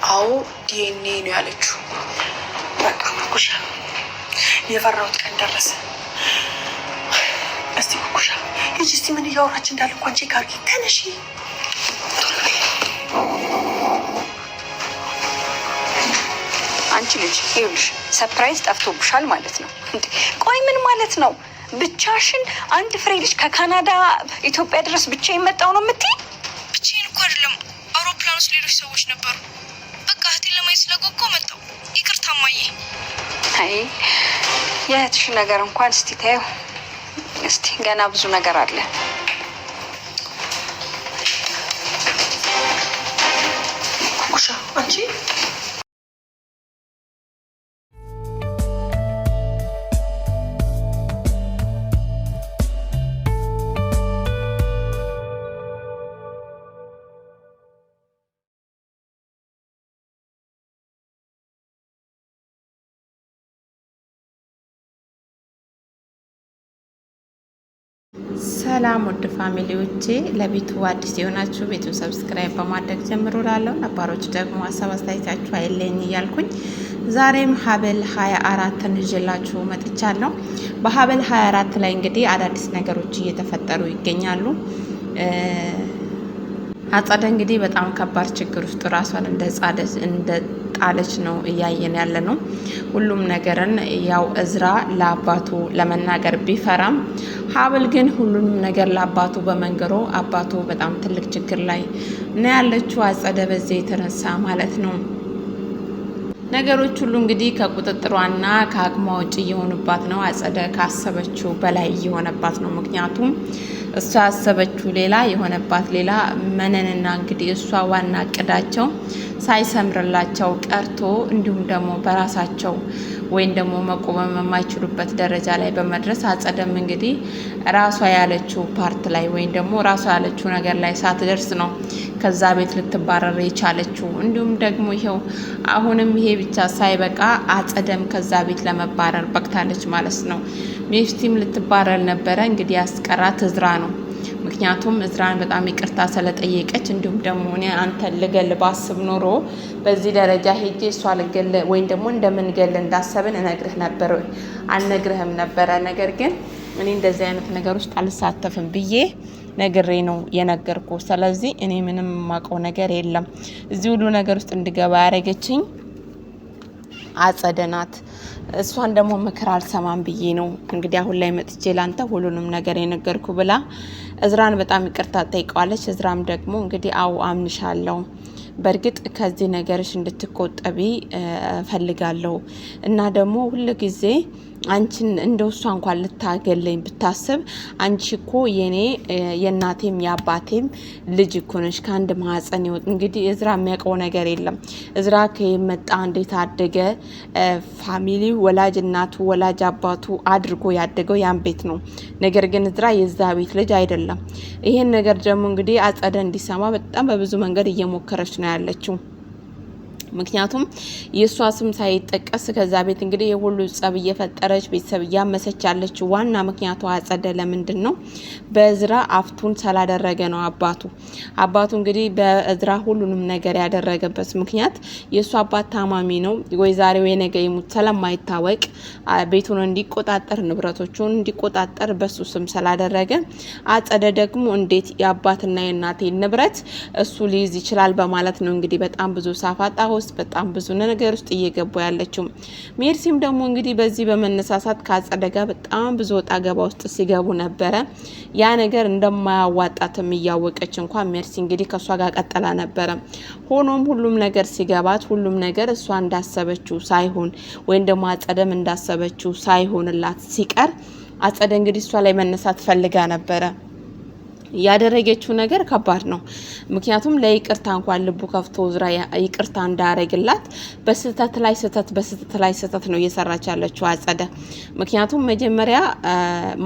አዎ ዲኤንኤ ነው ያለችው። በቃ ኩኩሻ የፈራሁት ቀን ደረሰ። እስቲ ኩኩሻ ሂጂ እስቲ ምን እያወራች እንዳለ እንኳን ቼክ አድርጊ። ተነሺ። አንቺ ልጅ ይኸውልሽ ሰርፕራይዝ ጠፍቶብሻል ማለት ነው እንዴ? ቆይ ምን ማለት ነው? ብቻሽን አንድ ፍሬ ልጅ ከካናዳ ኢትዮጵያ ድረስ ብቻ የመጣው ነው የምትይ? ብቻዬን እኮ አይደለም፣ አውሮፕላን ውስጥ ሌሎች ሰዎች ነበሩ። በቃ እህቴን ለማየት ስለጓጓ መጣሁ። ይቅርታ እማዬ። አይ የእህትሽ ነገር እንኳን እስቲ ታየው። እስቲ ገና ብዙ ነገር አለ። ኩኩሻ አንቺ ሰላም ወደ ፋሚሊዎቼ፣ ለቤቱ አዲስ የሆናችሁ ቤቱን ሰብስክራይብ በማድረግ ጀምሮ ላለው ነባሮች ደግሞ ሀሳብ አስተያየታችሁ አይለኝ እያልኩኝ ዛሬም ሀብል 24 ይዤላችሁ መጥቻለሁ። በሀብል 24 ላይ እንግዲህ አዳዲስ ነገሮች እየተፈጠሩ ይገኛሉ። አጸደ እንግዲህ በጣም ከባድ ችግር ውስጥ ራሷን እንደ ጣለች ነው እያየን ያለ ነው። ሁሉም ነገርን ያው እዝራ ለአባቱ ለመናገር ቢፈራም ሀብል ግን ሁሉንም ነገር ለአባቱ በመንገሩ አባቱ በጣም ትልቅ ችግር ላይ ነው ያለችው አጸደ በዚህ የተነሳ ማለት ነው። ነገሮች ሁሉ እንግዲህ ከቁጥጥሯና ከአቅሟ ውጭ እየሆኑባት ነው። አጸደ ካሰበችው በላይ እየሆነባት ነው። ምክንያቱም እሷ ያሰበችው ሌላ የሆነባት ሌላ መነንና እንግዲህ እሷ ዋና እቅዳቸው ሳይሰምርላቸው ቀርቶ እንዲሁም ደግሞ በራሳቸው ወይም ደግሞ መቆም የማይችሉበት ደረጃ ላይ በመድረስ አጸደም እንግዲህ ራሷ ያለችው ፓርት ላይ ወይም ደግሞ ራሷ ያለችው ነገር ላይ ሳትደርስ ነው ከዛ ቤት ልትባረር የቻለችው። እንዲሁም ደግሞ ይሄው አሁንም ይሄ ብቻ ሳይበቃ አጸደም ከዛ ቤት ለመባረር በቅታለች ማለት ነው። ሚፍቲም ልትባረር ነበረ እንግዲህ ያስቀራት እዝራ ነው። ምክንያቱም እዝራን በጣም ይቅርታ ስለጠየቀች እንዲሁም ደግሞ እኔ አንተን ልገል ባስብ ኖሮ በዚህ ደረጃ ሄጄ እሷ ልገል ወይም ደግሞ እንደምንገል እንዳሰብን እነግርህ ነበር አልነግርህም ነበረ። ነገር ግን እኔ እንደዚህ አይነት ነገር ውስጥ አልሳተፍም ብዬ ነግሬ ነው የነገርኩ። ስለዚህ እኔ ምንም የማውቀው ነገር የለም። እዚህ ሁሉ ነገር ውስጥ እንድገባ ያደረገችኝ አጸደ ናት። እሷን ደግሞ ምክር አልሰማም ብዬ ነው እንግዲህ አሁን ላይ መጥቼ ላንተ ሁሉንም ነገር የነገርኩ ብላ እዝራን በጣም ይቅርታ ጠይቀዋለች። እዝራም ደግሞ እንግዲህ አው አምንሻለሁ፣ በእርግጥ ከዚህ ነገርሽ እንድትቆጠቢ ፈልጋለሁ እና ደግሞ ሁሉ ጊዜ አንቺን እንደው እሷ እንኳን ልታገለኝ ብታስብ አንቺ እኮ የኔ የእናቴም የአባቴም ልጅ እኮ ነሽ፣ ከአንድ ማህፀን ይወጥ። እንግዲህ እዝራ የሚያውቀው ነገር የለም። እዝራ ከመጣ እንዴት አደገ ፋሚሊ ወላጅ እናቱ ወላጅ አባቱ አድርጎ ያደገው ያን ቤት ነው። ነገር ግን እዝራ የዛ ቤት ልጅ አይደለም። ይሄን ነገር ደግሞ እንግዲህ አጸደ እንዲሰማ በጣም በብዙ መንገድ እየሞከረች ነው ያለችው። ምክንያቱም የሷ ስም ሳይጠቀስ ከዛ ቤት እንግዲህ የሁሉ ጸብ እየፈጠረች ቤተሰብ እያመሰች ያለች ዋና ምክንያቷ አጸደ ለምንድን ነው? በእዝራ አፍቱን ስላደረገ ነው። አባቱ እንግዲህ በእዝራ ሁሉንም ነገር ያደረገበት ምክንያት የሷ አባት ታማሚ ነው ወይ ዛሬ ወይ ነገ ይሙት ስለማይታወቅ ቤቱን እንዲቆጣጠር ንብረቶቹን እንዲቆጣጠር በሱ ስም ስላደረገ አጸደ ደግሞ እንዴት የአባትና የእናቴ ንብረት እሱ ሊይዝ ይችላል በማለት ነው እንግዲህ በጣም ብዙ ሳፋጣ በጣም ብዙ ነገር ውስጥ እየገቡ ያለችው። ሜርሲም ደግሞ እንግዲህ በዚህ በመነሳሳት ከአጸደ ጋር በጣም ብዙ ወጣ ገባ ውስጥ ሲገቡ ነበረ። ያ ነገር እንደማያዋጣትም እያወቀች እንኳን ሜርሲ እንግዲህ ከሷ ጋር ቀጠላ ነበረ። ሆኖም ሁሉም ነገር ሲገባት ሁሉም ነገር እሷ እንዳሰበችው ሳይሆን ወይም ደግሞ አጸደም እንዳሰበችው ሳይሆንላት ሲቀር አጸደ እንግዲህ እሷ ላይ መነሳት ፈልጋ ነበረ። ያደረገችው ነገር ከባድ ነው። ምክንያቱም ለይቅርታ እንኳን ልቡ ከፍቶ እዝራ ይቅርታ እንዳያረግላት በስተት ላይ ስተት ነው እየሰራች ያለችው አጸደ። ምክንያቱም መጀመሪያ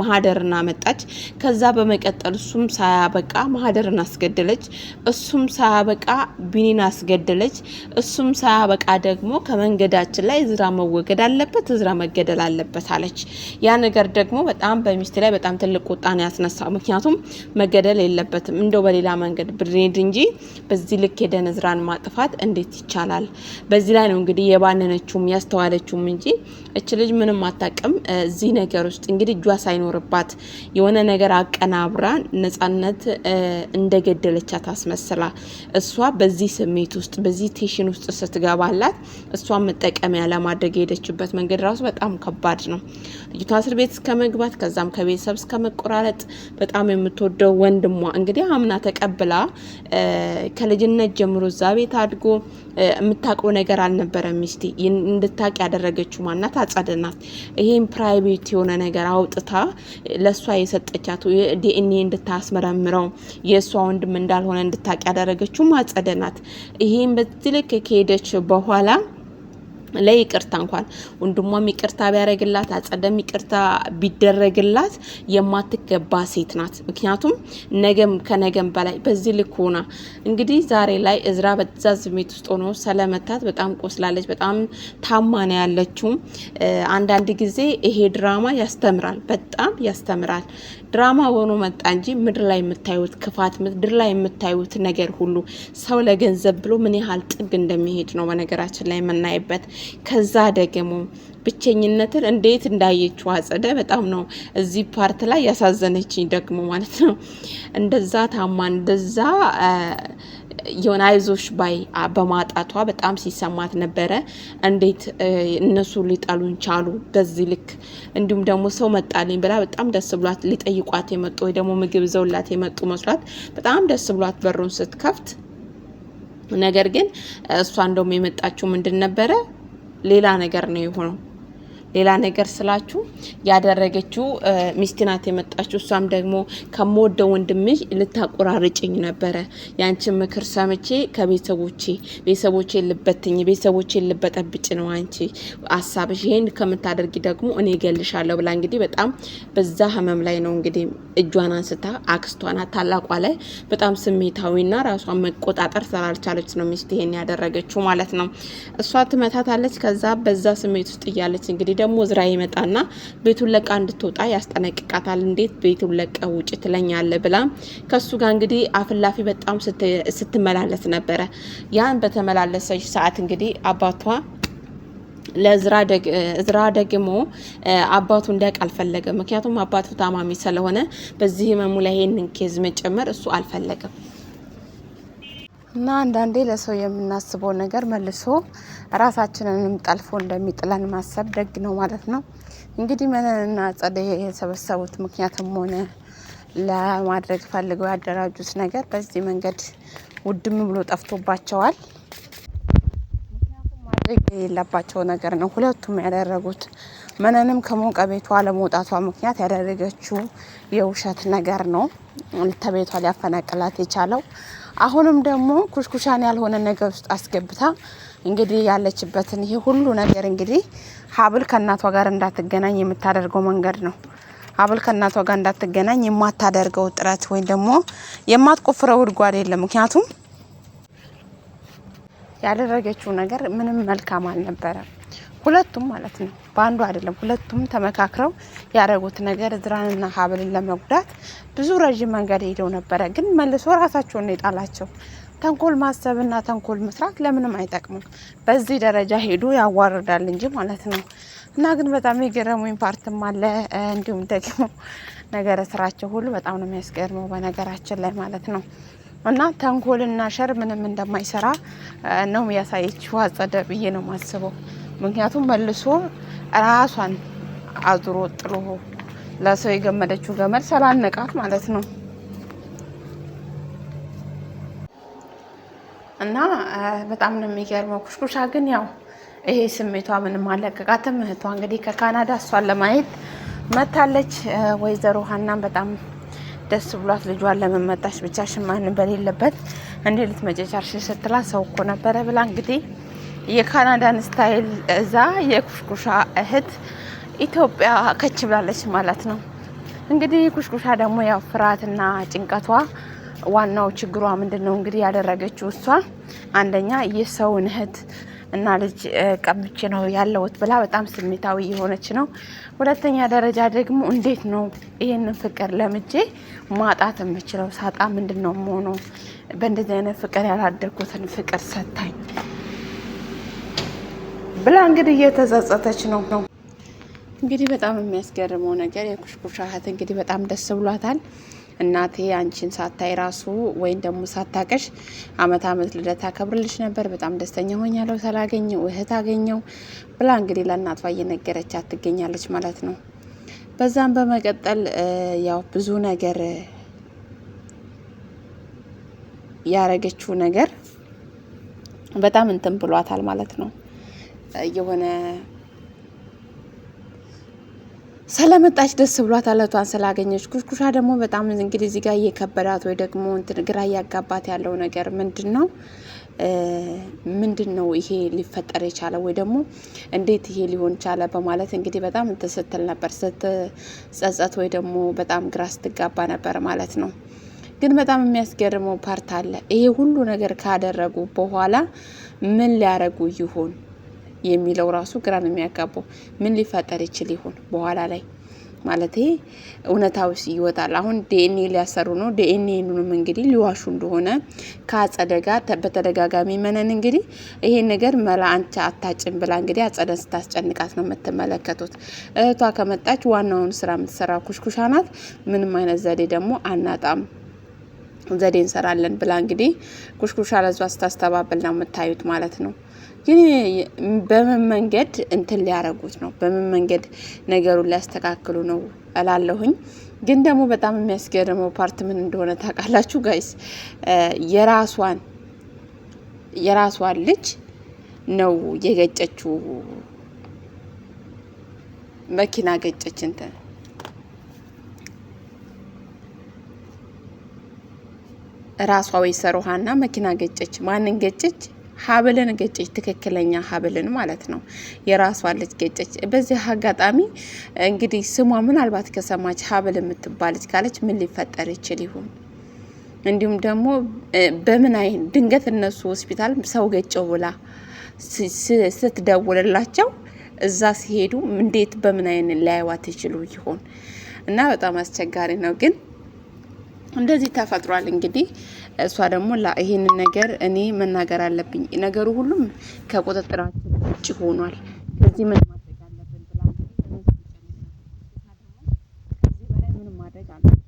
ማህደርና መጣች። ከዛ በመቀጠል እሱም ሳያበቃ ማህደርና አስገደለች። እሱም ሳያበቃ ቢኒና አስገደለች። እሱም ሳያበቃ ደግሞ ከመንገዳችን ላይ እዝራ መወገድ አለበት፣ እዝራ መገደል አለበት አለች። ያ ነገር ደግሞ በጣም በሚስት ላይ በጣም ትልቅ ቁጣ ነው ያስነሳው። ምክንያቱም መገደል የለበትም እንደው በሌላ መንገድ ብሬድ እንጂ በዚህ ልክ ሄደን እዝራን ማጥፋት እንዴት ይቻላል? በዚህ ላይ ነው እንግዲህ የባነነችውም ያስተዋለችውም እንጂ እች ልጅ ምንም አታውቅም። እዚህ ነገር ውስጥ እንግዲህ እጇ ሳይኖርባት የሆነ ነገር አቀናብራ ነጻነት እንደገደለቻት አስመስላ እሷ በዚህ ስሜት ውስጥ በዚህ ቴንሽን ውስጥ ስትገባላት እሷ መጠቀሚያ ለማድረግ የሄደችበት መንገድ ራሱ በጣም ከባድ ነው። ልጅቷ እስር ቤት እስከ መግባት ከዛም ከቤተሰብ እስከ መቆራረጥ በጣም የምትወደው ወንድሟ እንግዲህ አምና ተቀብላ ከልጅነት ጀምሮ እዛ ቤት አድጎ የምታውቀው ነገር አልነበረም። ሚስቴ እንድታውቅ ያደረገችው ማናት? አጸደ ናት። ይሄን ፕራይቬት የሆነ ነገር አውጥታ ለሷ የሰጠቻት ዲኤንኤ እንድታስመረምረው የሷ ወንድም እንዳልሆነ እንድታውቅ ያደረገችው አጸደ ናት። ይሄን በዚህ ልክ ከሄደች በኋላ ለይቅርታ እንኳን ወንድሟም ይቅርታ ቢያደርግላት አጸደም ይቅርታ ቢደረግላት የማትገባ ሴት ናት። ምክንያቱም ነገም ከነገም በላይ በዚህ ልክ ሆና እንግዲህ ዛሬ ላይ እዝራ በዛ ስሜት ውስጥ ሆኖ ሰለመታት በጣም ቆስላለች። በጣም ታማና ያለችው አንዳንድ ጊዜ ይሄ ድራማ ያስተምራል፣ በጣም ያስተምራል። ድራማ ሆኖ መጣ እንጂ ምድር ላይ የምታዩት ክፋት፣ ምድር ላይ የምታዩት ነገር ሁሉ ሰው ለገንዘብ ብሎ ምን ያህል ጥግ እንደሚሄድ ነው በነገራችን ላይ የምናይበት። ከዛ ደግሞ ብቸኝነትን እንዴት እንዳየችው አጸደ በጣም ነው እዚህ ፓርት ላይ ያሳዘነችኝ ደግሞ ማለት ነው። እንደዛ ታማ እንደዛ የሆነ አይዞሽ ባይ በማጣቷ በጣም ሲሰማት ነበረ። እንዴት እነሱ ሊጣሉን ቻሉ በዚህ ልክ? እንዲሁም ደግሞ ሰው መጣልኝ ብላ በጣም ደስ ብሏት ሊጠይቋት የመጡ ወይ ደግሞ ምግብ ዘውላት የመጡ መስሏት በጣም ደስ ብሏት በሩን ስትከፍት፣ ነገር ግን እሷ እንደውም የመጣችው ምንድን ነበረ? ሌላ ነገር ነው የሆነው። ሌላ ነገር ስላችሁ ያደረገችው ሚስት ናት የመጣችው። እሷም ደግሞ ከመወደው ወንድምሽ ልታቆራርጭኝ ነበረ፣ ያንቺን ምክር ሰምቼ ቤተሰቦቼ ልበትኝ ቤተሰቦቼ ልበጠብጭ ነው አንቺ ሀሳብሽ፣ ይሄን ከምታደርጊ ደግሞ እኔ እገልሻለሁ ብላ እንግዲህ በጣም በዛ ህመም ላይ ነው እንግዲህ እጇን አንስታ አክስቷና ታላቋ ላይ በጣም ስሜታዊና ራሷን መቆጣጠር ስላልቻለች ነው ሚስት ይሄን ያደረገችው ማለት ነው። እሷ ትመታታለች። ከዛ በዛ ስሜት ውስጥ እያለች እንግዲህ ደግሞ እዝራ ይመጣና ቤቱን ለቃ እንድትወጣ ያስጠነቅቃታል። እንዴት ቤቱን ለቀ ውጭ ትለኛለ ብላ ከሱ ጋር እንግዲህ አፍላፊ በጣም ስትመላለስ ነበረ። ያን በተመላለሰች ሰዓት እንግዲህ አባቷ ለእዝራ ደግሞ አባቱ እንዲያውቅ አልፈለገም። ምክንያቱም አባቱ ታማሚ ስለሆነ በዚህ ህመሙ ላይ ይሄንን ኬዝ መጨመር እሱ አልፈለገም። እና አንዳንዴ ለሰው የምናስበው ነገር መልሶ ራሳችንንም ጠልፎ እንደሚጥለን ማሰብ ደግ ነው ማለት ነው። እንግዲህ መነንና አጸደ የሰበሰቡት ምክንያትም ሆነ ለማድረግ ፈልገው ያደራጁት ነገር በዚህ መንገድ ውድም ብሎ ጠፍቶባቸዋል። ምክንያቱም ማድረግ የሌለባቸው ነገር ነው ሁለቱም ያደረጉት። መነንም ከሞቀ ቤቷ ለመውጣቷ ምክንያት ያደረገችው የውሸት ነገር ነው ተቤቷ ሊያፈናቅላት የቻለው። አሁንም ደግሞ ኩሽኩሻን ያልሆነ ነገር ውስጥ አስገብታ እንግዲህ ያለችበትን ይሄ ሁሉ ነገር እንግዲህ ሀብል ከእናቷ ጋር እንዳትገናኝ የምታደርገው መንገድ ነው። ሀብል ከእናቷ ጋር እንዳትገናኝ የማታደርገው ጥረት ወይም ደግሞ የማትቆፍረው ጉድጓድ የለም። ምክንያቱም ያደረገችው ነገር ምንም መልካም አልነበረም። ሁለቱም ማለት ነው፣ በአንዱ አይደለም። ሁለቱም ተመካክረው ያደረጉት ነገር እዝራንና ሀብልን ለመጉዳት ብዙ ረዥም መንገድ ሄደው ነበረ። ግን መልሶ ራሳቸውን ነው የጣላቸው። ተንኮል ማሰብና ተንኮል መስራት ለምንም አይጠቅምም። በዚህ ደረጃ ሄዶ ያዋርዳል እንጂ ማለት ነው። እና ግን በጣም የገረሙኝ ፓርትም አለ። እንዲሁም ደግሞ ነገረ ስራቸው ሁሉ በጣም ነው የሚያስገርመው በነገራችን ላይ ማለት ነው። እና ተንኮልና ሸር ምንም እንደማይሰራ ነው ያሳየችው አጸደ ብዬ ነው ማስበው። ምክንያቱም መልሶ ራሷን አዙሮ ጥሎ ለሰው የገመደችው ገመድ ስላነቃት ማለት ነው። እና በጣም ነው የሚገርመው። ኩሽኩሻ ግን ያው ይሄ ስሜቷ ምንም አለቀቃትም። እህቷ እንግዲህ ከካናዳ እሷን ለማየት መታለች። ወይዘሮ ሀናም በጣም ደስ ብሏት ልጇን ለመመጣች ብቻሽን ማንም በሌለበት እንዴ ልትመጪ ቻልሽ ስትላት ሰው እኮ ነበረ ብላ እንግዲህ የካናዳን ስታይል እዛ የኩሽኩሻ እህት ኢትዮጵያ ከች ብላለች ማለት ነው። እንግዲህ ኩሽኩሻ ደግሞ ያው ፍርሃትና ጭንቀቷ ዋናው ችግሯ ምንድነው እንግዲህ ያደረገችው እሷ አንደኛ የሰውን እህት እና ልጅ ቀምቼ ነው ያለሁት ብላ በጣም ስሜታዊ የሆነች ነው። ሁለተኛ ደረጃ ደግሞ እንዴት ነው ይሄንን ፍቅር ለምጄ ማጣት የምችለው? ሳጣ ምንድን ነው የምሆነው? በእንደዚህ አይነት ፍቅር ያላደግኩትን ፍቅር ሰታኝ ብላ እንግዲህ እየተጸጸተች ነው። እንግዲህ በጣም የሚያስገርመው ነገር የኩሽኩሻ እህት እንግዲህ በጣም ደስ ብሏታል። እናቴ አንቺን ሳታይ ራሱ ወይም ደግሞ ሳታቀሽ አመት ልደት አከብርልሽ ነበር፣ በጣም ደስተኛ ሆኛለሁ ስላገኘው እህት አገኘው ብላ እንግዲህ ለእናቷ እየነገረቻት ትገኛለች ማለት ነው። በዛም በመቀጠል ያው ብዙ ነገር ያረገችው ነገር በጣም እንትን ብሏታል ማለት ነው። የሆነ ስለመጣች ደስ ብሏታል እህቷን ስላገኘች። ኩሽኩሻ ደግሞ በጣም እንግዲህ እዚህ ጋር እየከበዳት ወይ ደግሞ እንትን ግራ እያጋባት ያለው ነገር ምንድን ነው ይሄ ሊፈጠር የቻለ ወይ ደግሞ እንዴት ይሄ ሊሆን ቻለ በማለት እንግዲህ በጣም እንትን ስትል ነበር፣ ስትጸጸት ወይ ደግሞ በጣም ግራ ስትጋባ ነበር ማለት ነው። ግን በጣም የሚያስገርመው ፓርት አለ። ይሄ ሁሉ ነገር ካደረጉ በኋላ ምን ሊያረጉ ይሆን የሚለው ራሱ ግራ ነው የሚያጋባው። ምን ሊፈጠር ይችል ይሆን በኋላ ላይ ማለት እውነታው ይወጣል። አሁን ዲኤንኤ ሊያሰሩ ነው። ዲኤንኤኑንም እንግዲህ ሊዋሹ እንደሆነ ከአጸደ ጋር በተደጋጋሚ መነን እንግዲህ ይሄን ነገር መላ አንቺ አታጭም ብላ እንግዲህ አጸደን ስታስጨንቃት ነው የምትመለከቱት። እህቷ ከመጣች ዋናውን ስራ የምትሰራ ኩሽኩሻ ናት። ምንም አይነት ዘዴ ደግሞ አናጣም ዘዴ እንሰራለን ብላ እንግዲህ ኩሽኩሻ ለዟ ስታስተባብል ነው የምታዩት ማለት ነው። ግን በምን መንገድ እንትን ሊያረጉት ነው? በምን መንገድ ነገሩን ሊያስተካክሉ ነው እላለሁኝ። ግን ደግሞ በጣም የሚያስገርመው ፓርት ምን እንደሆነ ታውቃላችሁ ጋይስ? የራሷን ልጅ ነው የገጨችው። መኪና ገጨች እንትን ራሷ ወይዘሮ ሀና መኪና ገጨች። ማንን ገጨች? ሀብልን ገጨች። ትክክለኛ ሀብልን ማለት ነው። የራሷን ልጅ ገጨች። በዚህ አጋጣሚ እንግዲህ ስሟ ምናልባት ከሰማች ሀብል የምትባል ልጅ ካለች ምን ሊፈጠር ይችል ይሆን? እንዲሁም ደግሞ በምን አይን ድንገት እነሱ ሆስፒታል ሰው ገጨው ብላ ስትደውልላቸው እዛ ሲሄዱ እንዴት በምን አይን ሊያዩዋት ይችሉ ይሆን? እና በጣም አስቸጋሪ ነው ግን እንደዚህ ተፈጥሯል። እንግዲህ እሷ ደግሞ ይሄንን ነገር እኔ መናገር አለብኝ፣ ነገሩ ሁሉም ከቁጥጥራችን ውጭ ሆኗል፣ ስለዚህ ምን ማድረግ አለብን ብላ ከዚህ በላይ ምንም ማድረግ አለብን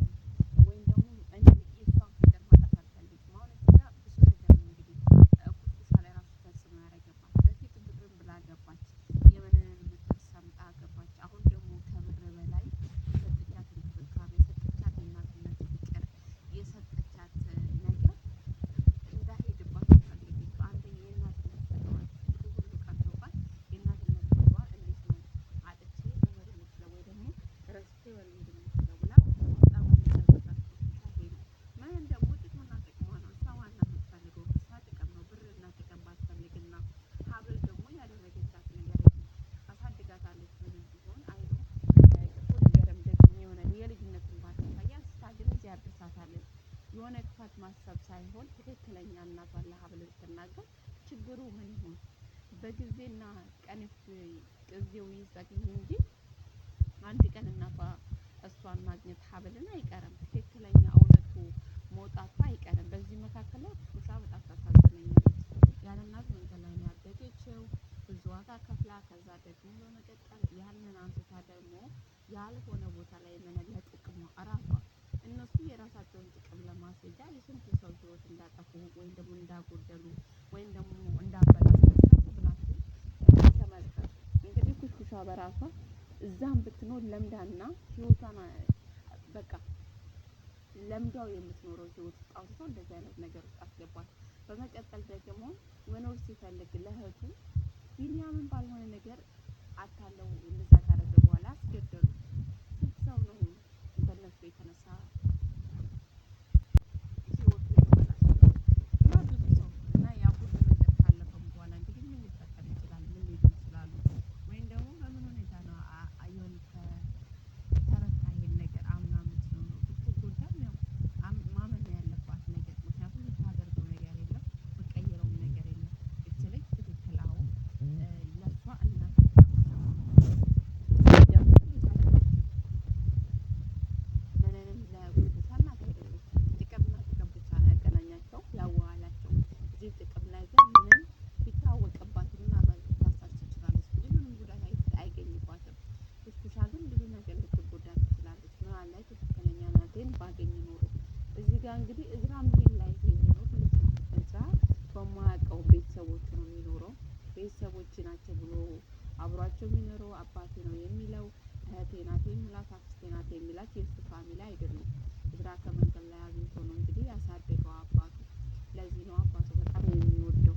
ወይም ደግሞ እኔ የሷን ፍቅር ማጣት አልፈልግም። አሁን እዚህ ጋር ብዙ ነገር እንግዲህ ኩሽኩሻ ላይ ራሱ ተጽዕኖ ያደረገባት በፊት ብርም ብላ ገባች፣ የምንን ምክር ሰምጣ ገባች። አሁን ደግሞ ከብር በላይ የሰጠቻት እንክብካቤ የሰጠቻት የእናትነት ፍቅር የሰጠቻት ነገር እንዳሄድባት አልፈልግም። አንደኛ የእናትነት ፍቅሯን ሁሉ ቀርቶባት የእናትነት ፍቅሯ እንዴት ነው አጥቼ መኖር የምችለው ወይ ደግሞ ረስቼ መኖር የምችለው ብላ በጣም የሚሰጣት ይሄ ነው። ምን ደግሞ ጥቅምና ጥቅሟ ነው። እሷ ዋና የምትፈልገው እሷ ጥቅም ነው። ብርና ጥቅም ባትፈልግና ሀብል ደግሞ ያደረገቻት ነገር አሳድጋታለች። ምንም ቢሆን አይ ነው ክፉ ነገርም ደግሞ የሆነ የልጅነትን ባታሳያት ስታግን እዚህ ያድርሳታለን። የሆነ ክፋት ማሰብ ሳይሆን ትክክለኛ እናቷን ለሀብል ብትናገር ችግሩ ምን ይሆን? በጊዜና ቀን ጊዜው ይዘግይ እንጂ አንድ ቀን እናቷ እሷን ማግኘት ሀብልን አይቀርም። ትክክለኛ እውነቱ መውጣቱ አይቀርም። በዚህ መካከል ላይ ኩሽኩሻ በጣም ታሳዝነኛለች። ያለ እናት መንገድ ላይ ነው ያደገችው። ብዙ ዋጋ ከፍላ ከዛ ደግሞ በመቀጠል ያንን አንስታ ደግሞ ያልሆነ ቦታ ላይ ለጥቅሟ እራሷ እነሱ የራሳቸውን ጥቅም ለማስሄጃ የስንት ሰው ህይወት እንዳጠፉ ወይም ደግሞ እንዳጎደሉ ወይም ደግሞ እንዳበላሹ ብላችሁ ተመልከቱ። እንግዲህ ኩሽኩሻ በራሷ እዛም ብትኖር ለምዳና ህይወቷን በቃ ለምዳው የምትኖረው ህይወት ውስጥ አውጥቶ እንደዚህ አይነት ነገር ውስጥ አስገባት። በመቀጠል ደግሞ መኖር ሲፈልግ ለእህቱ ቢኒያምን ባልሆነ ነገር አታለው እንደዛ ካደረገ በኋላ አስገደሉ። ስንት ሰው ነው በእነሱ የተነሳ ህይወቱ የተበላሸው እና ብዙ ሰው እና ያ ሁሉ ነገር ካለፈም በኋላ እንግዲህ ምን ሊፈጠር ይችላል? ምን ሊሉ ይችላሉ? ወይም ደግሞ በምን ሁኔታ ነው አየን ተረታ ይሄን ነገር አምና ምትኖር ነው ብትጎዳም ያው ማመን ያለባት ነገር ምክንያቱም የምታደርገው ነገር የለም፣ መቀየረውም ነገር የለም። እች ልጅ ትክክል አዎ አብሯቸው የሚኖረው አባቴ ነው የሚለው እህቴ ናት የሚላት አክስቴ ናት የሚላት የእሱ ፋሚሊ አይደለም። እዝራ ከመንገድ ላይ አግኝቶ ነው እንግዲህ ያሳደገው አባቱ። ለዚህ ነው አባቱ በጣም የሚወደው።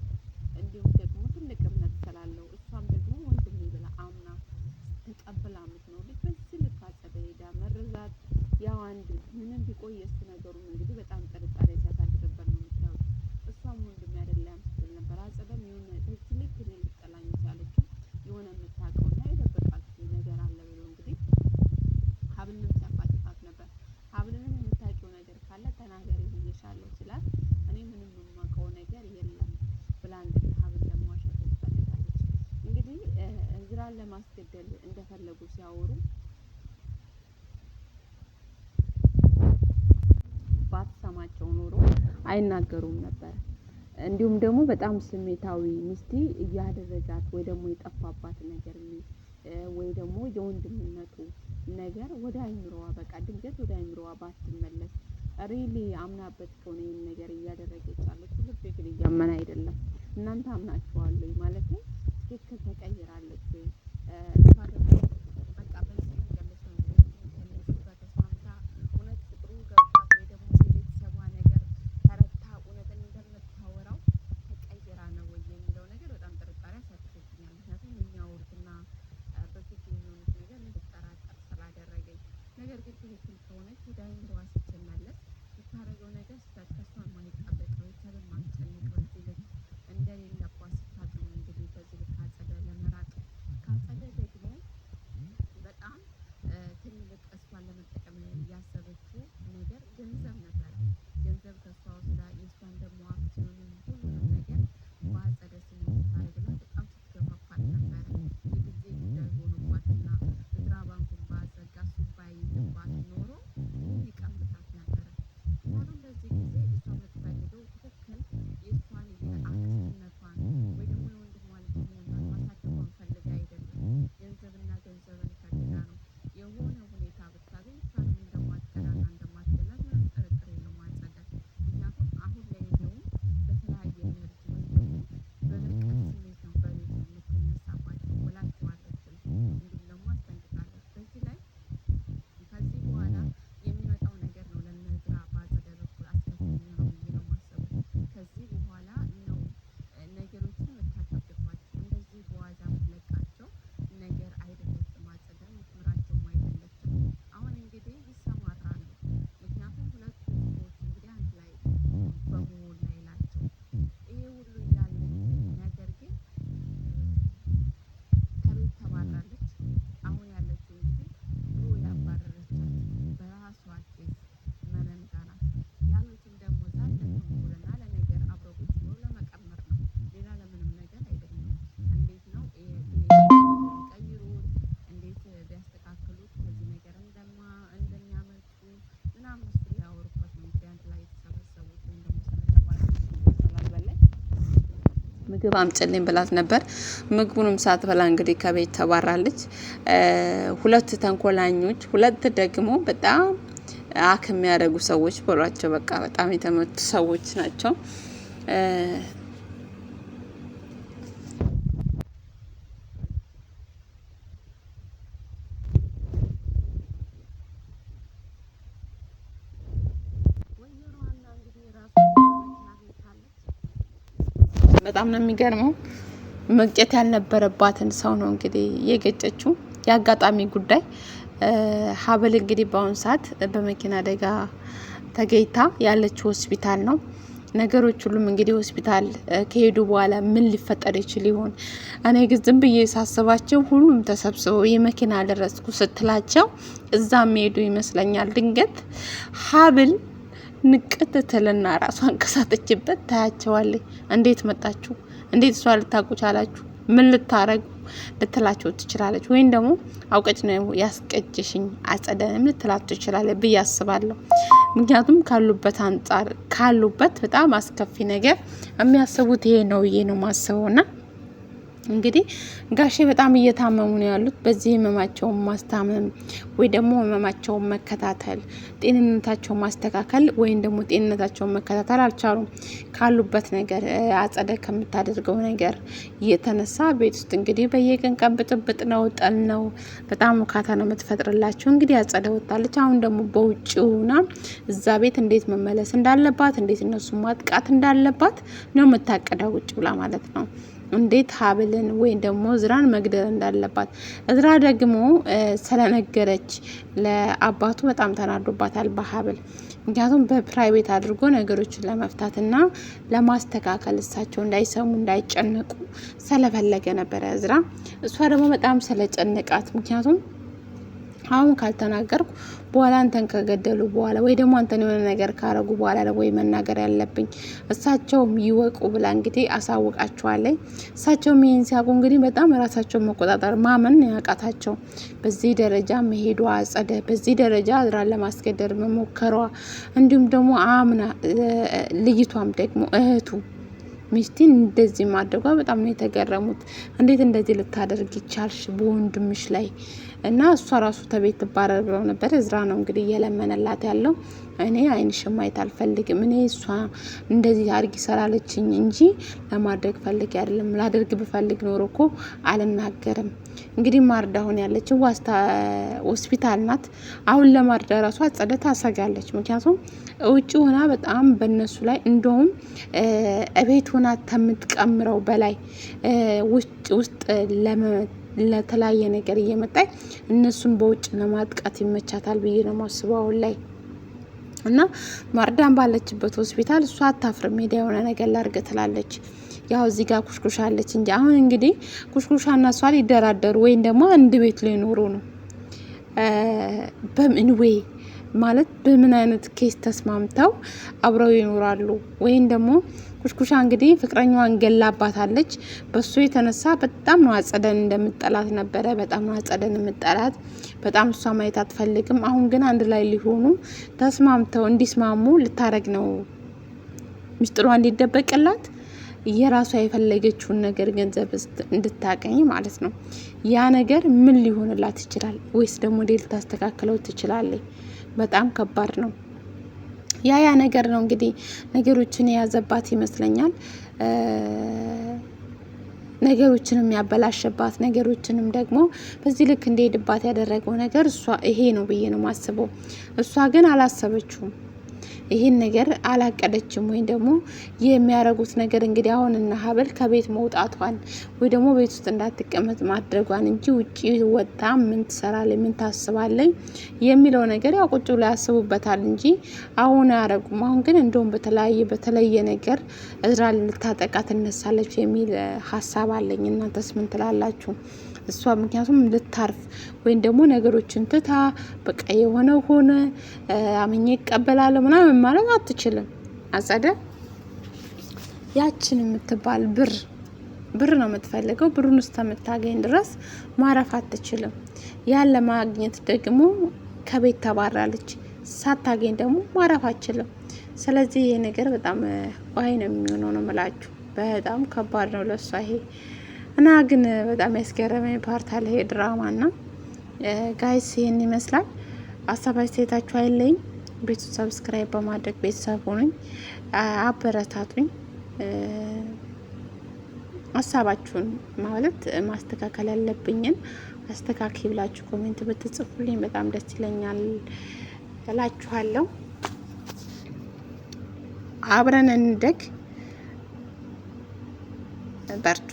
እንዲሁም ደግሞ ትልቅ እምነት ስላለው እሷም ደግሞ ወንድሜ ብላ አምና ተቀብላ የምትኖር ልጅ በዚህ ልክ አጸደ ሄዳ መረዛት። ያው አንድ ምንም ቢቆይ የእሱ ነገሩም እንግዲህ በጣም ጥርጣሬ ሲያሳድርበት ነው የምታዩት። እሷም ወንድሜ አይደለም ስትል ነበር። አጸደም የሆነ በዚህ ልክ እኔ ልጠላኝ ቻለችው የሆነ የምታውቀውና የደበቃችሁ ነገር አለ ብሎ እንግዲህ ሀብልንም ሲያፋጭፋት ነበር። ሀብልንም የምታውቂው ነገር ካለ ተናገሪ ብዬሻለሁ ስላት እኔ ምንም የማውቀው ነገር የለም ብላ እንግዲህ ሀብል ለማዋሸት ትፈልጋለች። እንግዲህ እዝራን ለማስገደል እንደፈለጉ ሲያወሩ ባትሰማቸው ኖሮ አይናገሩም ነበር። እንዲሁም ደግሞ በጣም ስሜታዊ ሚስቴ እያደረጋት ወይ ደግሞ የጠፋባት ነገር ወይ ደግሞ የወንድምነቱ ነገር ወደ አይምሮዋ በቃ ድንገት ወደ አይምሮዋ ባትመለስ ሪሊ አምናበት ከሆነ ይህን ነገር እያደረገች ያለችው ልቤ ግን እያመን አይደለም። እናንተ አምናችኋለሁ ማለት ነው። ትክክል ተቀይራለች ወይ እሷ ደግሞ በቃ በዚህ ነገር ከነሱ ጋር ተስማምታ እውነት ፍቅሩ ገብቷት ወይ ደግሞ የቤተሰቧ ነገር ተረታ እውነትን እንደምታወራው ተቀይራ ነው ወይ የሚለው ነገር በጣም ጥርጣሬ አሳድሮብኛል። ምክንያቱም የሚያወሩትና በፊት የሚሆኑት ነገር እንድጠራጠር ስላደረገኝ። ነገር ግን ትክክል ከሆነች ወደ አይምሮዋ ስትመለስ የምታደርገው ነገር ስህተት ከእሷ የማይጠበቅ ቤተሰብን ማስጨነቅ በዚህ ልክ እንደሌለባት ስታውቅ ነው እንግዲህ በዚህ ልክ አጸደ ለመራቅ ካጸደ ደግሞ በጣም ትልቅ እሷን ለመጠቀም ያሰበችው ነገር ገንዘብ ነበረ። ገንዘብ ከእሷ ወስዳ የእሷን ደግሞ አክሲዮንን ሁሉንም ነገር በአጸደ ስም ታደርግላት በጣም ስትገፋፋት ነበረ። የጊዜ ጉዳይ ሆኖባትና እዝራ ባንኩን ባዘጋ እሱ ባይይዝባት ኖሮ ይቀምታት ነበረ። ምክንያቱም በዚህ ጊዜ እሷ የምትፈልገው ትክክል የእሷን የአክስትነቷን ወይ ደግሞ የወንድሟ ልጅ መሆኗን ማሳደጓን ፈልጋ አይደለም። ገንዘብና ገንዘብን ፈልጋ ነው። የሆነ ሁኔታ ብታገኝ እሷንም እንደማትከዳና እንደማትገላት ምንም ጥርጥር የለውም አጸደ። ምክንያቱም አሁን ላይ እንደውም በተለያየ ኤነርጂ ወይም ደግሞ በንቀት ስሜት ነው በቤቱ የምትነሳባቸው ብላችኋለችም። እንዲሁም ደግሞ አስጠንቅቃለች። በዚህ ላይ ከዚህ በኋላ የሚመጣው ነገር ነው ለእነዝራ በአጸደ በኩል አስከፊ የሚሆነው ብዬ ነው የማስበው። ከዚህ በኋላ ነው ነገሮችን የምታከብድባቸው። እንደዚህ በዋዛ የምትለቃቸው ነገር አይደለችም። አጸደ የምትምራቸውም አይደለችም። አሁን እንግዲህ ይሰማራሉ። ምክንያቱም ሁለቱ ህዝቦች እንግዲህ አንድ ላይ በመሆን ላይ ናቸው። ይሄ ሁሉ እያለ ነገር ግን ከቤት ተባራለች። አሁን ያለችው እንግዲህ ድሮ ያባረረቻት በራሷ ኬዝ መነን ጋር ናት። ያሉትም ደግሞ እዛ ለተንኮልና ለነገር አብረው ቁጭ ብሎ ለመቀመር ነው። ሌላ ለምንም ነገር አይደለም። እንዴት ነው ቀይሩት፣ እንዴት ቢያስተካክሉት ከዚህ ነገር እንደሚያመጡ ምናምን እሱ ሊያወሩበት ነው እንግዲህ አንድ ላይ የተሰበሰቡት። ወይም ደግሞ ስለተባለ ስላልበላች ምግብ አምጪልኝ ብላት ነበር። ምግቡንም ሳትበላ እንግዲህ ከቤት ተባራለች። ሁለት ተንኮላኞች፣ ሁለት ደግሞ በጣም አክም የሚያደርጉ ሰዎች በሏቸው። በቃ በጣም የተመቱ ሰዎች ናቸው። በጣም ነው የሚገርመው። መግጨት ያልነበረባትን ሰው ነው እንግዲህ የገጨችው። የአጋጣሚ ጉዳይ ሀብል እንግዲህ በአሁኑ ሰዓት በመኪና አደጋ ተገኝታ ያለችው ሆስፒታል ነው። ነገሮች ሁሉም እንግዲህ ሆስፒታል ከሄዱ በኋላ ምን ሊፈጠር ይችል ይሆን? እኔ ግን ዝም ብዬ ሳስባቸው ሁሉም ተሰብስበው የመኪና ደረስኩ ስትላቸው እዛም ሄዱ ይመስለኛል። ድንገት ሀብል ንቅት ትልና ራሷን ከሳተችበት ታያቸዋለች። እንዴት መጣችሁ? እንዴት እሷ ልታውቁ ቻላችሁ? ምን ልታረጉ ልትላቸው ትችላለች። ወይም ደግሞ አውቀጭ ነው ያስቀጭሽኝ አጸደንም ልትላቸው ትችላለች ብዬ አስባለሁ። ምክንያቱም ካሉበት አንጻር ካሉበት በጣም አስከፊ ነገር የሚያስቡት ይሄ ነው ብዬ ነው ማስበውና እንግዲህ ጋሼ በጣም እየታመሙ ነው ያሉት። በዚህ ህመማቸውን ማስታመም ወይ ደግሞ ህመማቸውን መከታተል፣ ጤንነታቸውን ማስተካከል ወይም ደግሞ ጤንነታቸውን መከታተል አልቻሉም። ካሉበት ነገር አጸደ ከምታደርገው ነገር እየተነሳ ቤት ውስጥ እንግዲህ በየቀን ቀን ብጥብጥ ነው፣ ጠል ነው፣ በጣም ውካታ ነው የምትፈጥርላቸው። እንግዲህ አጸደ ወጣለች። አሁን ደግሞ በውጭውና እዛ ቤት እንዴት መመለስ እንዳለባት፣ እንዴት እነሱ ማጥቃት እንዳለባት ነው የምታቀደው ውጭ ብላ ማለት ነው። እንዴት ሀብልን ወይም ደግሞ እዝራን መግደል እንዳለባት። እዝራ ደግሞ ስለነገረች ለአባቱ በጣም ተናዶባታል በሀብል። ምክንያቱም በፕራይቬት አድርጎ ነገሮችን ለመፍታትና ለማስተካከል እሳቸው እንዳይሰሙ እንዳይጨነቁ ስለፈለገ ነበረ እዝራ። እሷ ደግሞ በጣም ስለጨነቃት ምክንያቱም አሁን ካልተናገርኩ በኋላ አንተን ከገደሉ በኋላ ወይ ደግሞ አንተን የሆነ ነገር ካረጉ በኋላ ነው ወይ መናገር ያለብኝ እሳቸውም ይወቁ ብላ እንግዲህ አሳውቃቸዋለኝ። እሳቸውም ይህን ሲያውቁ እንግዲህ በጣም ራሳቸውን መቆጣጠር ማመን ያቃታቸው በዚህ ደረጃ መሄዷ አጸደ በዚህ ደረጃ እዝራን ለማስገደር መሞከሯ እንዲሁም ደግሞ አምና ልይቷም ደግሞ እህቱ ሚስቲን እንደዚህ ማድረጓ በጣም ነው የተገረሙት። እንዴት እንደዚህ ልታደርግ ይቻልሽ በወንድምሽ ላይ እና እሷ ራሱ ተቤት ትባረር ብለው ነበር። እዝራ ነው እንግዲህ እየለመነላት ያለው። እኔ አይንሽን ማየት አልፈልግም፣ እኔ እሷ እንደዚህ አድርጊ ሰላለችኝ እንጂ ለማድረግ ፈልግ አይደለም። ላደርግ ብፈልግ ኖሮ እኮ አልናገርም። እንግዲህ ማርዳ አሁን ያለችው ሆስፒታል ናት። አሁን ለማርዳ ራሱ አጸደ ታሰጋለች። ምክንያቱም ውጭ ሆና በጣም በነሱ ላይ እንደውም እቤት ሆና ከምትቀምረው በላይ ውስጥ ለተለያየ ነገር እየመጣች እነሱን በውጭ ለማጥቃት ይመቻታል ብዬ ነው ማስበው አሁን ላይ። እና ማርዳን ባለችበት ሆስፒታል እሷ አታፍርም። ሜዳ የሆነ ነገር ላርገ ትላለች። ያው እዚህ ጋር ኩሽኩሻ አለች እንጂ አሁን እንግዲህ ኩሽኩሻና እሷ ሊደራደሩ ወይም ደግሞ አንድ ቤት ላይ ኖሩ ነው። በምን ወይ ማለት በምን አይነት ኬስ ተስማምተው አብረው ይኖራሉ? ወይም ደግሞ ኩሽኩሻ እንግዲህ ፍቅረኛዋን ገላባታለች። በሱ የተነሳ በጣም ነው አጸደን እንደምጠላት ነበረ። በጣም ነው አጸደን የምጠላት። በጣም እሷ ማየት አትፈልግም። አሁን ግን አንድ ላይ ሊሆኑ ተስማምተው እንዲስማሙ ልታረግ ነው። ሚስጥሯ እንዲደበቅላት የራሷ የፈለገችውን ነገር ገንዘብ እንድታገኝ ማለት ነው። ያ ነገር ምን ሊሆንላት ይችላል? ወይስ ደግሞ እንዴት ልታስተካክለው ትችላለች? በጣም ከባድ ነው። ያ ነገር ነው እንግዲህ ነገሮችን የያዘባት ይመስለኛል። ነገሮችንም ያበላሸባት ነገሮችንም ደግሞ በዚህ ልክ እንደሄድባት ያደረገው ነገር እሷ ይሄ ነው ብዬ ነው ማስበው። እሷ ግን አላሰበችውም። ይሄን ነገር አላቀደችም። ወይ ደግሞ የሚያረጉት ነገር እንግዲህ አሁን እና ሀብል ከቤት መውጣቷን ወይ ደግሞ ቤት ውስጥ እንዳትቀመጥ ማድረጓን እንጂ ውጪ ወጣ ምን ትሰራለች ምን ታስባለች የሚለው ነገር ያው ቁጭ ብለው ያስቡበታል እንጂ አሁን አያረጉም። አሁን ግን እንደውም በተለየ ነገር እዝራን ልታጠቃ ትነሳለች የሚል ሀሳብ አለኝ። እናንተስ ምን ትላላችሁ? እሷ ምክንያቱም ልታርፍ ወይም ደግሞ ነገሮችን ትታ በቃ የሆነው ሆነ አምኜ እቀበላለሁ ምናምን ማለት አትችልም። አጸደ ያችን የምትባል ብር ነው የምትፈልገው። ብሩን ውስጥ የምታገኝ ድረስ ማረፍ አትችልም። ያን ለማግኘት ደግሞ ከቤት ተባራለች። ሳታገኝ ደግሞ ማረፍ አትችልም። ስለዚህ ይሄ ነገር በጣም ዋይ ነው የሚሆነው ነው የምላችሁ። በጣም ከባድ ነው ለሷ ይሄ እና ግን በጣም ያስገረመኝ ፓርት አለ ይሄ ድራማ እና ጋይስ ይሄን ይመስላል። ሀሳብ አስተያየታችሁ አይለኝ። ቤቱ ሰብስክራይብ በማድረግ ቤተሰብ ሆኑኝ፣ አበረታቱኝ። ሀሳባችሁን ማለት ማስተካከል ያለብኝን አስተካኪ ብላችሁ ኮሜንት ብትጽፉልኝ በጣም ደስ ይለኛል እላችኋለሁ። አብረን እንደግ፣ በርቱ።